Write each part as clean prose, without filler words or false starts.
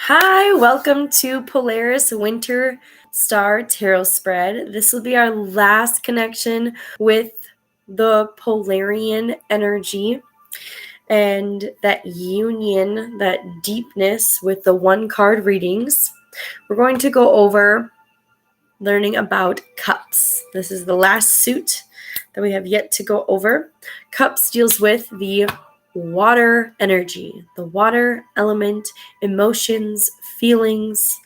Hi, welcome to Polaris Winter Star Tarot Spread. This will be our last connection with the Polarian energy and that union, that deepness with the one card readings. We're going to go over learning about cups. This is the last suit that we have yet to go over. Cups deals with the water energy, the water element, emotions, feelings.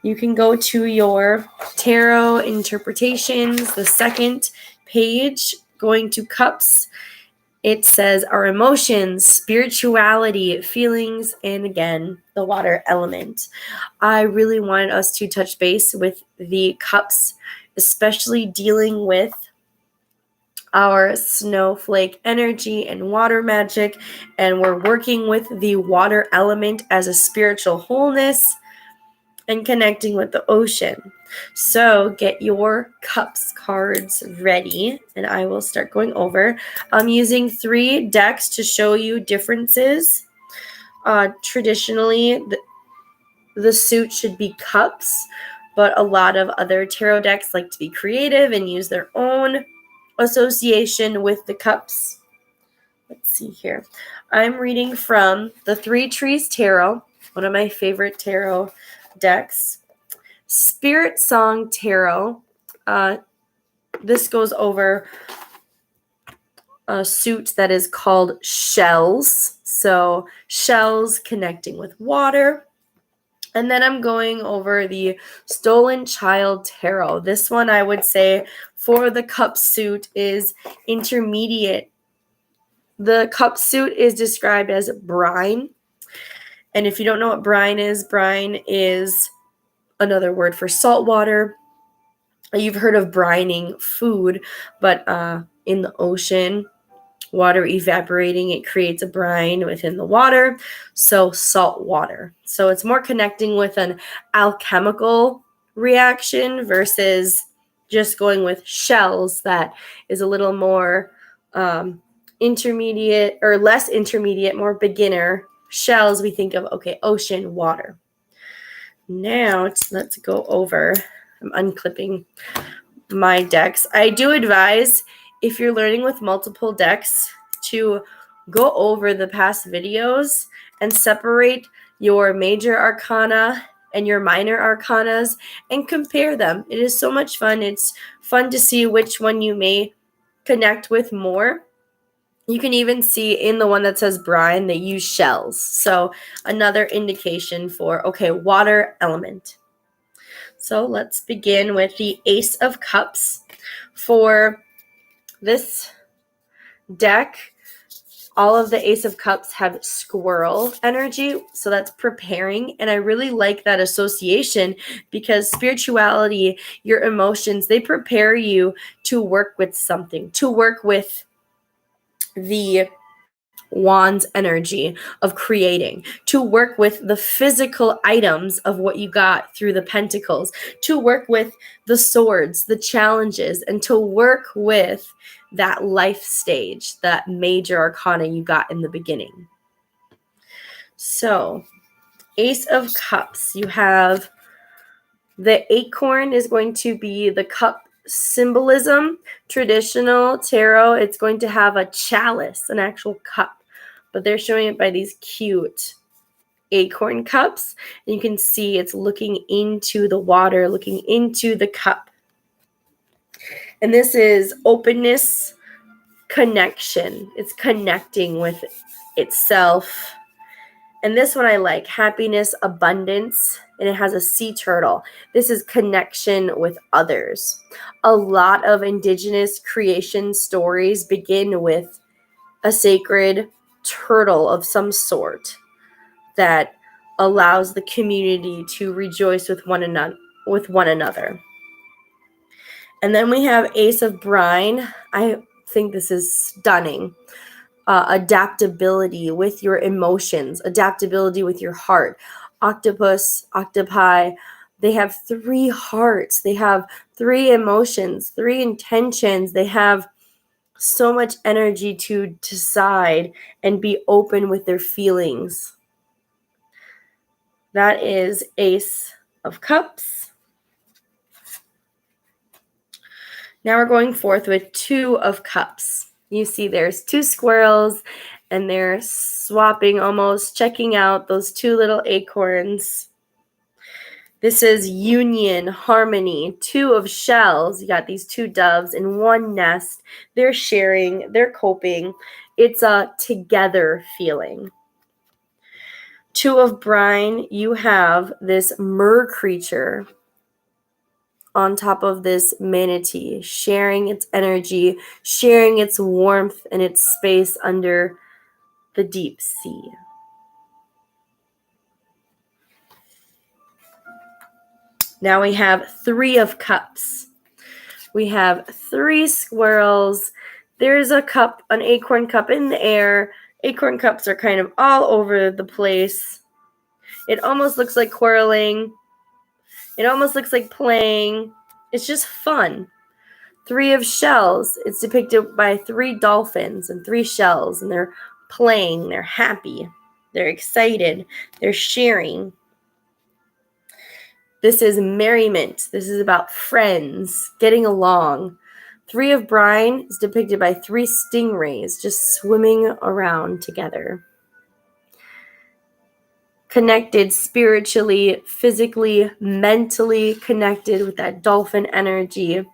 You can go to your tarot interpretations, the second page, going to cups. It says our emotions, spirituality, feelings, and again, the water element. I really wanted us to touch base with the cups, especially dealing with our snowflake energy and water magic, and we're working with the water element as a spiritual wholeness and connecting with the ocean. So get your cups cards ready and I will start going over. I'm using 3 decks to show you differences. Traditionally, the suit should be cups, but a lot of other tarot decks like to be creative and use their own association with the cups. Let's see here. I'm reading from the Three Trees Tarot, one of my favorite tarot decks. Spirit Song Tarot. This goes over a suit that is called Shells. So shells connecting with water. And then I'm going over the Stolen Child Tarot. This one I would say for the cup suit is intermediate. The cup suit is described as brine. And if you don't know what brine is another word for salt water. You've heard of brining food, but in the ocean, water evaporating, it creates a brine within the water, so salt water. So it's more connecting with an alchemical reaction versus just going with shells that is a little more intermediate or less intermediate, more beginner. Shells, we think of, okay, ocean, water. Now let's go over. I'm unclipping my decks. I do advise if you're learning with multiple decks to go over the past videos and separate your major arcana and your minor arcanas and compare them. It is so much fun. It's fun to see which one you may connect with more. You can even see in the one that says brine, they use shells. So another indication for, okay, water element. So let's begin with the Ace of Cups. For this deck, all of the Ace of Cups have squirrel energy, so that's preparing, and I really like that association because spirituality, your emotions, they prepare you to work with something, to work with the Wand's energy of creating, to work with the physical items of what you got through the pentacles, to work with the swords, the challenges, and to work with that life stage, that major arcana you got in the beginning. So, Ace of Cups, you have the acorn is going to be the cup symbolism. Traditional tarot, it's going to have a chalice, an actual cup. But they're showing it by these cute acorn cups. And you can see it's looking into the water, looking into the cup. And this is openness, connection. It's connecting with itself. And this one I like, happiness, abundance, and it has a sea turtle. This is connection with others. A lot of indigenous creation stories begin with a sacred turtle of some sort that allows the community to rejoice with one another. And then we have Ace of Brine. I think this is stunning. Adaptability with your emotions, adaptability with your heart. Octopus, octopi, they have 3 hearts. They have 3 emotions, 3 intentions. They have so much energy to decide and be open with their feelings. That is Ace of Cups. Now we're going forth with Two of Cups. You see there's two squirrels and they're swapping almost, checking out those two little acorns. This is union, harmony, two of shells. You got these two doves in one nest. They're sharing, they're coping. It's a together feeling. Two of brine, you have this mer creature on top of this manatee, sharing its energy, sharing its warmth and its space under the deep sea. Now we have Three of Cups. We have three squirrels. There's a cup, an acorn cup in the air. Acorn cups are kind of all over the place. It almost looks like quarreling. It almost looks like playing. It's just fun. Three of shells. It's depicted by three dolphins and three shells, and they're playing. They're happy. They're excited. They're sharing. This is merriment. This is about friends getting along. Three of brine is depicted by three stingrays just swimming around together. Connected spiritually, physically, mentally connected with that dolphin energy.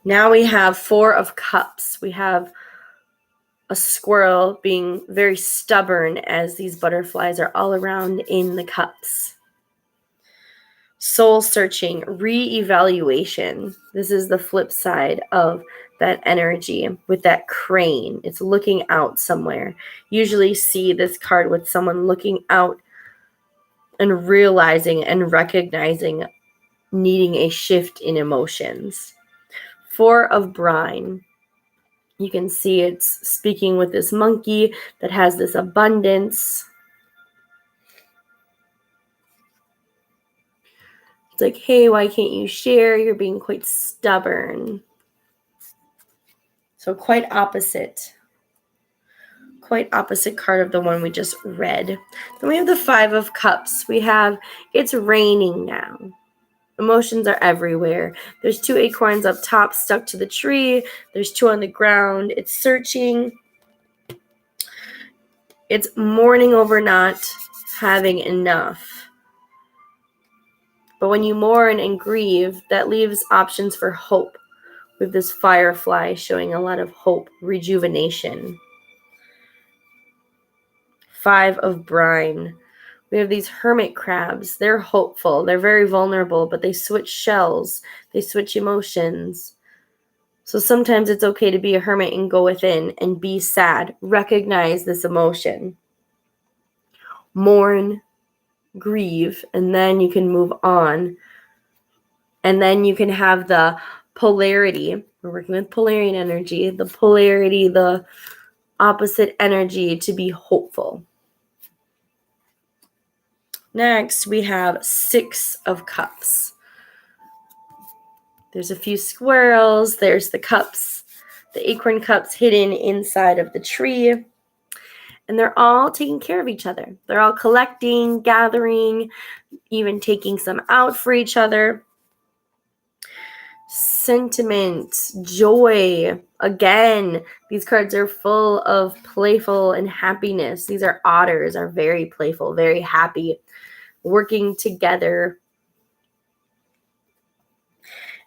Now we have Four of Cups. We have a squirrel being very stubborn as these butterflies are all around in the cups. Soul searching, re-evaluation. This is the flip side of that energy with that crane. It's looking out somewhere. Usually see this card with someone looking out and realizing and recognizing needing a shift in emotions. Four of brine. You can see it's speaking with this monkey that has this abundance. It's like, hey, why can't you share? You're being quite stubborn. So quite opposite. Quite opposite card of the one we just read. Then we have the Five of Cups. We have, it's raining now. Emotions are everywhere. There's two acorns up top stuck to the tree. There's two on the ground. It's searching. It's mourning over not having enough. But when you mourn and grieve, that leaves options for hope. With this firefly showing a lot of hope, rejuvenation. Five of brine. We have these hermit crabs. They're hopeful. They're very vulnerable, but they switch shells. They switch emotions. So sometimes it's okay to be a hermit and go within and be sad. Recognize this emotion. Mourn, grieve, and then you can move on. And then you can have the polarity. We're working with Polarian energy. The polarity, the opposite energy to be hopeful. Next, we have Six of Cups. There's a few squirrels. There's the cups, the acorn cups hidden inside of the tree. And they're all taking care of each other. They're all collecting, gathering, even taking some out for each other. Sentiment, joy. Again, these cards are full of playful and happiness. These are otters, are very playful, very happy, working together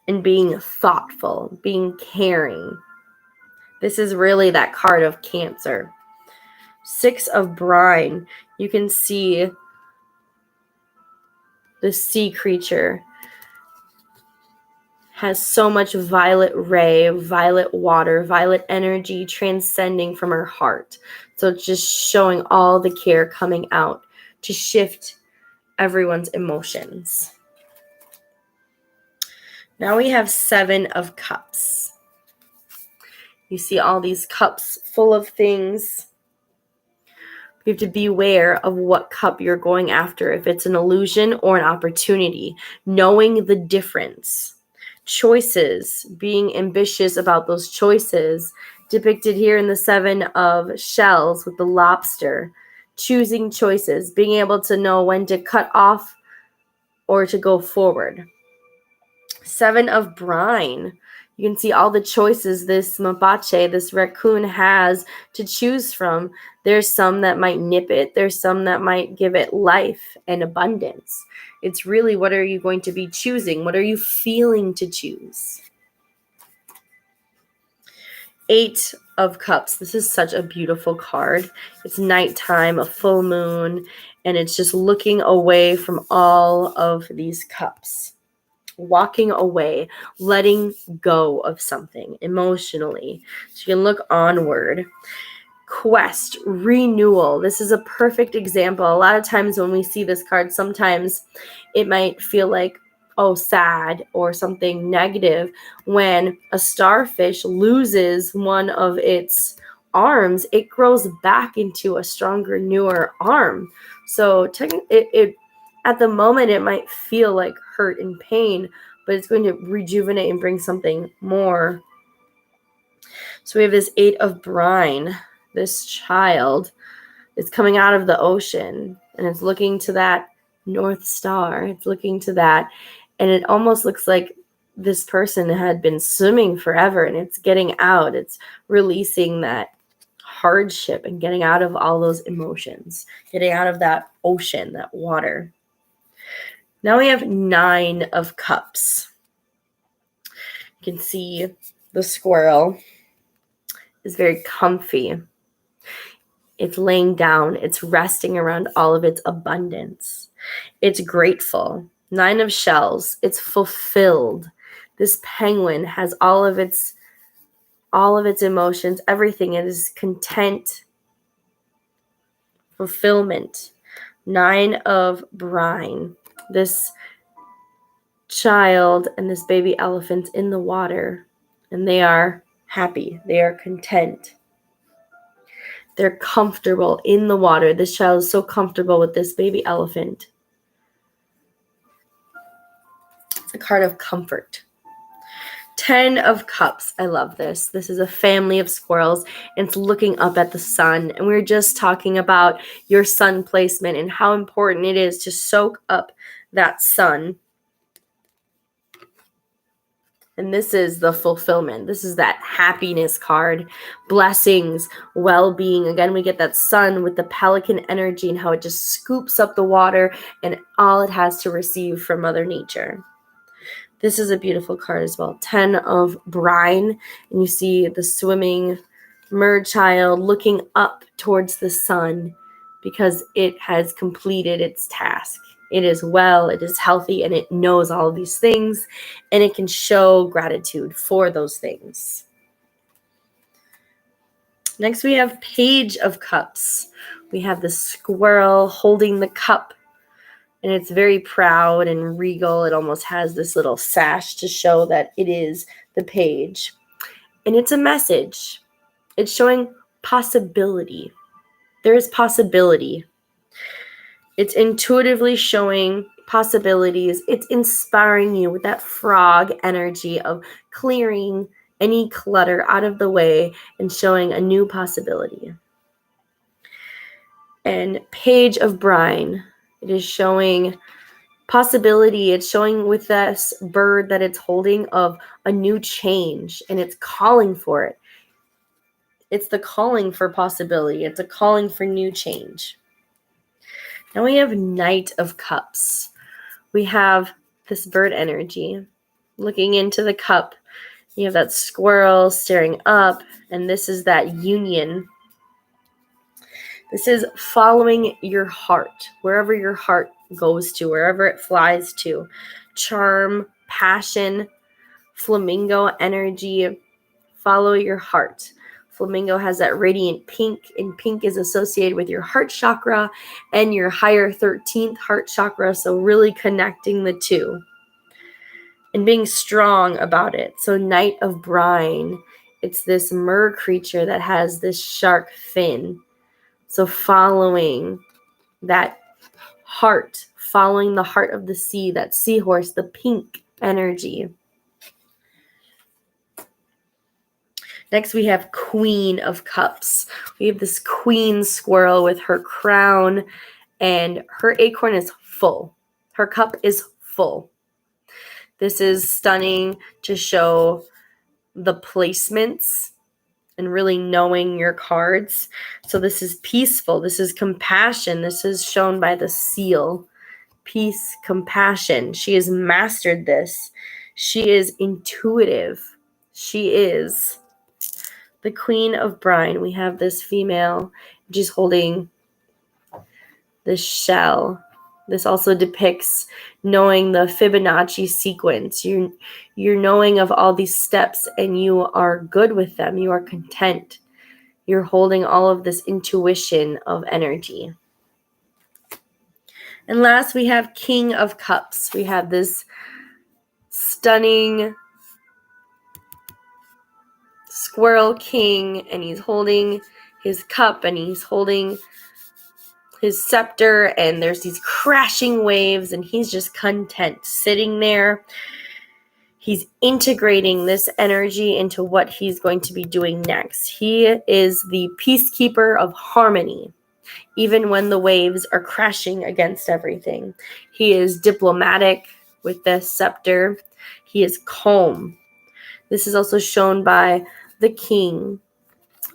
and being thoughtful, being caring. This is really that card of Cancer. Six of brine. You can see the sea creature has so much violet ray, violet water, violet energy transcending from her heart. So it's just showing all the care coming out to shift everyone's emotions. Now we have Seven of Cups. You see all these cups full of things. You have to be aware of what cup you're going after, if it's an illusion or an opportunity, knowing the difference. Choices, being ambitious about those choices, depicted here in the 7 of shells with the lobster, choosing choices, being able to know when to cut off or to go forward. 7 of brine. You can see all the choices this mapache, this raccoon, has to choose from. There's some that might nip it. There's some that might give it life and abundance. It's really, what are you going to be choosing? What are you feeling to choose? 8 of cups. This is such a beautiful card. It's nighttime, a full moon, and it's just looking away from all of these cups. Walking away, letting go of something emotionally. So you can look onward. Quest, renewal. This is a perfect example. A lot of times when we see this card, sometimes it might feel like, oh, sad or something negative. When a starfish loses one of its arms, it grows back into a stronger, newer arm. So it at the moment, it might feel like hurt and pain, but it's going to rejuvenate and bring something more. So we have this 8 of brine. This child is coming out of the ocean, and it's looking to that North Star. It's looking to that, and it almost looks like this person had been swimming forever, and it's getting out. It's releasing that hardship and getting out of all those emotions, getting out of that ocean, that water. Now we have 9 of cups. You can see the squirrel is very comfy. It's laying down. It's resting around all of its abundance. It's grateful. 9 of shells. It's fulfilled. This penguin has all of its emotions, everything. It is content, fulfillment. 9 of brine. This child and this baby elephant in the water, and they are happy. They are content. They're comfortable in the water. This child is so comfortable with this baby elephant. It's a card of comfort. 10 of cups. I love this. This is a family of squirrels, and it's looking up at the sun. And we were just talking about your sun placement and how important it is to soak up that sun. And this is the fulfillment. This is that happiness card. Blessings, well-being. Again, we get that sun with the pelican energy and how it just scoops up the water and all it has to receive from Mother Nature. This is a beautiful card as well. 10 of brine. And you see the swimming mer child looking up towards the sun because it has completed its task. It is well, it is healthy, and it knows all of these things, and it can show gratitude for those things. Next, we have Page of Cups. We have the squirrel holding the cup, and it's very proud and regal. It almost has this little sash to show that it is the page. And it's a message. It's showing possibility. There is possibility. It's intuitively showing possibilities. It's inspiring you with that frog energy of clearing any clutter out of the way and showing a new possibility. And Page of Brine, it is showing possibility. It's showing with this bird that it's holding of a new change, and it's calling for it. It's the calling for possibility. It's a calling for new change. Now we have Knight of Cups. We have this bird energy looking into the cup. You have that squirrel staring up, and this is that union. This is following your heart, wherever your heart goes to, wherever it flies to. Charm, passion, flamingo energy. Follow your heart. Flamingo has that radiant pink, and pink is associated with your heart chakra and your higher 13th heart chakra, so really connecting the two and being strong about it. So Knight of Brine, it's this mer creature that has this shark fin. So following that heart, following the heart of the sea, that seahorse, the pink energy. Next, we have Queen of Cups. We have this queen squirrel with her crown, and her acorn is full. Her cup is full. This is stunning to show the placements and really knowing your cards. So this is peaceful. This is compassion. This is shown by the seal. Peace, compassion. She has mastered this. She is intuitive. She is the Queen of Brine. We have this female. She's holding this shell. This also depicts knowing the Fibonacci sequence. You're knowing of all these steps and you are good with them. You are content. You're holding all of this intuition of energy. And last, we have King of Cups. We have this stunning squirrel king, and he's holding his cup and he's holding his scepter, and there's these crashing waves, and he's just content sitting there. He's integrating this energy into what he's going to be doing next. He is the peacekeeper of harmony, even when the waves are crashing against everything. He is diplomatic with this scepter. He is calm. This is also shown by the King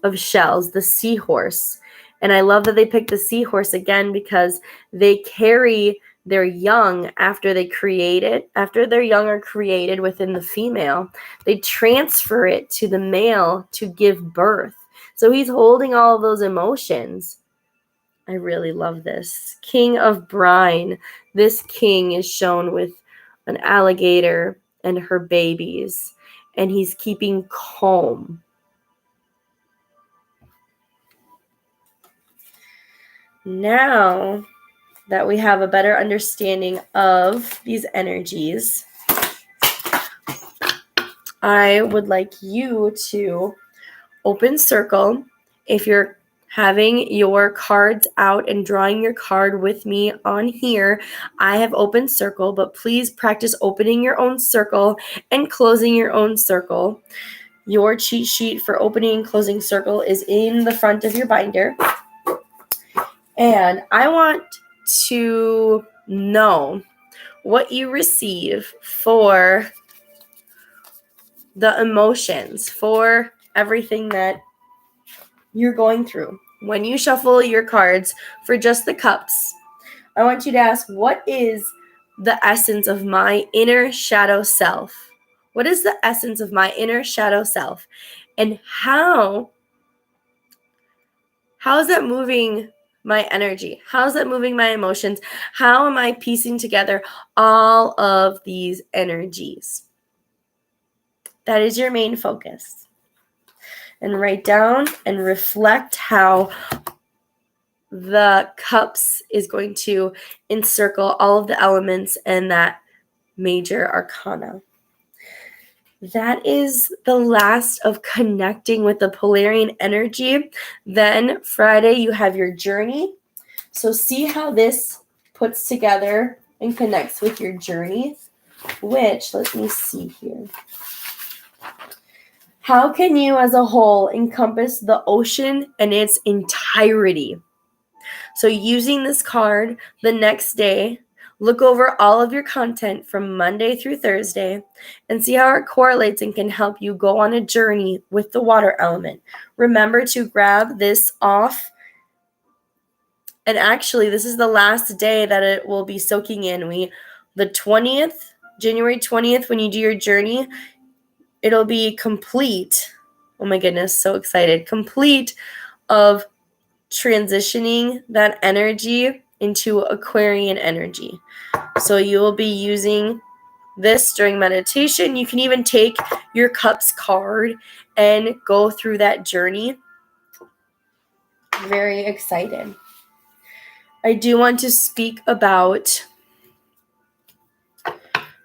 of Shells, the seahorse. And I love that they picked the seahorse again because they carry their young after their young are created within the female. They transfer it to the male to give birth. So he's holding all of those emotions. I really love this. King of Brine. This king is shown with an alligator and her babies, and he's keeping calm. Now that we have a better understanding of these energies, I would like you to open circle. If you're having your cards out and drawing your card with me on here, I have open circle, but please practice opening your own circle and closing your own circle. Your cheat sheet for opening and closing circle is in the front of your binder. And I want to know what you receive for the emotions, for everything that you're going through. When you shuffle your cards for just the cups, I want you to ask, what is the essence of my inner shadow self? What is the essence of my inner shadow self? And how is that moving my energy? How is that moving my emotions? How am I piecing together all of these energies? That is your main focus. And write down and reflect how the cups is going to encircle all of the elements and that major arcana. That is the last of connecting with the Polarian energy. Then Friday, you have your journey. So see how this puts together and connects with your journey, which, let me see here. How can you as a whole encompass the ocean and its entirety? So using this card the next day, look over all of your content from Monday through Thursday and see how it correlates and can help you go on a journey with the water element. Remember to grab this off. And actually, this is the last day that it will be soaking in. The 20th, January 20th, when you do your journey, it'll be complete. Oh my goodness, so excited. Complete of transitioning that energy into Aquarian energy. So you will be using this during meditation. You can even take your cups card and go through that journey. Very excited. I do want to speak about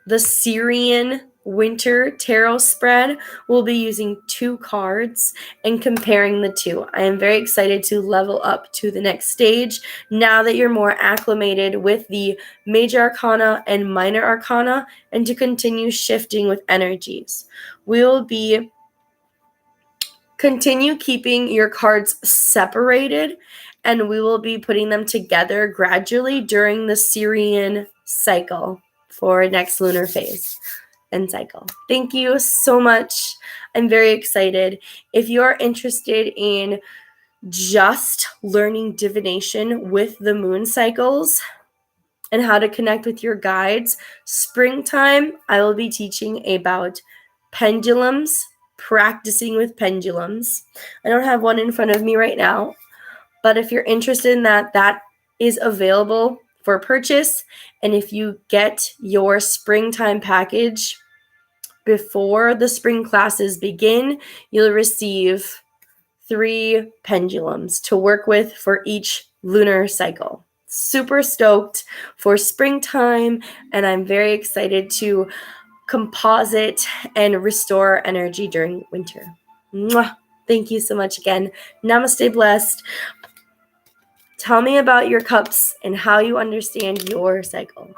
the Syrian Winter Tarot spread. We'll be using 2 cards and comparing the 2. I am very excited to level up to the next stage now that you're more acclimated with the major arcana and minor arcana, and to continue shifting with energies. We will be Continue keeping your cards separated, and we will be putting them together gradually during the Syrian cycle for next lunar phase and cycle. Thank you so much. I'm very excited. If you're interested in just learning divination with the moon cycles and how to connect with your guides, springtime, I will be teaching about pendulums, practicing with pendulums. I don't have one in front of me right now, but if you're interested in that, that is available for purchase. And if you get your springtime package before the spring classes begin, you'll receive 3 pendulums to work with for each lunar cycle. Super stoked for springtime, and I'm very excited to composite and restore energy during winter. Mwah! Thank you so much again. Namaste, blessed. Tell me about your cups and how you understand your cycle.